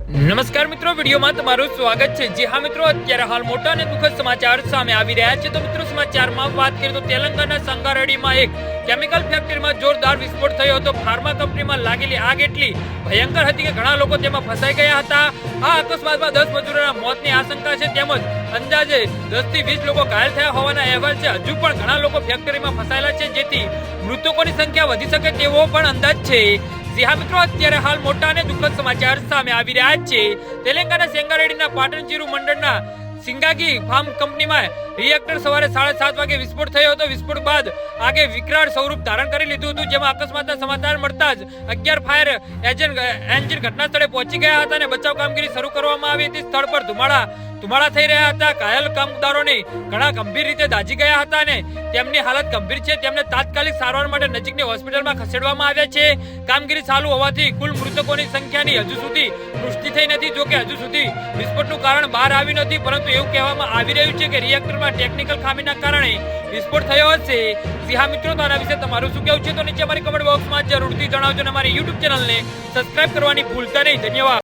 નમસ્કાર મિત્રો, વિડીયોમાં તમારું સ્વાગત છે। જી હા મિત્રો, અત્યારે હાલ મોટા અને દુઃખદ સમાચાર સામે આવી રહ્યા છે। તો મિત્રો, સમાચારમાં વાત કરીએ તો તેલંગાના સંગારેડીમાં એક કેમિકલ ફેક્ટરીમાં જોરદાર વિસ્ફોટ થયો હતો। ફાર્મા કંપનીમાં લાગેલી આગ એટલી ભયંકર હતી કે ઘણા લોકો તેમાં ફસાઈ ગયા હતા। આ અકસ્માતમાં 10 મજૂરોના મોતની આશંકા છે, તેમજ અંદાજે 10 થી 20 લોકો ઘાયલ થયા હોવાના અહેવાલ છે। હજુ પણ ઘણા લોકો ફેક્ટરીમાં ફસાયેલા છે, જેથી મૃતકોની સંખ્યા વધી શકે તેવો પણ અંદાજ છે। જી હા મિત્રો, અત્યારે હાલ મોટા અને દુઃખદ સમાચાર સામે આવી રહ્યા છે। તેલંગાના સંગારેડીના પાટણચીરુ મંડળના સિંગાગી ફાર્મ કંપનીમાં રિએક્ટર સવારે 7:30 વાગે વિસ્ફોટ થયો હતો। વિસ્ફોટ બાદ આગે વિકરાળ સ્વરૂપ ધારણ કરી લીધું હતું, જેમાં અકસ્માતના સમાચાર મળતા જ 11 ફાયર એન્જિન ઘટના સ્થળે પહોંચી ગયા હતા અને બચાવ કામગીરી શરૂ કરવામાં આવી હતી। સ્થળ પર ધુમાડા થઈ રહ્યા હતા। ઘાયલ કામદારોને ઘણા ગંભીર રીતે દાઝી ગયા હતા અને તેમની હાલત ગંભીર છે। તેમને તાત્કાલિક સારવાર માટે નજીકની હોસ્પિટલમાં ખસેડવામાં આવ્યા છે। કામગીરી ચાલુ હોવાથી કુલ મૃતકોની સંખ્યાની હજુ સુધી પુષ્ટિ થઈ નથી। જો કે હજુ સુધી વિસ્ફોટનું કારણ બહાર આવ્યું નથી, પરંતુ એવું કહેવામાં આવી રહ્યું છે કે રિએક્ટરમાં ટેકનિકલ ખામીના કારણે વિસ્ફોટ થયો હશે। જી હા મિત્રો, તો આના વિશે તમારું શું કહેવું છે તો નીચે અમારી કમેન્ટ બોક્સમાં જરૂરથી જણાવજો અને અમારી યુટ્યુબ ચેનલને સબસ્ક્રાઇબ કરવાની ભૂલતા નહીં। ધન્યવાદ।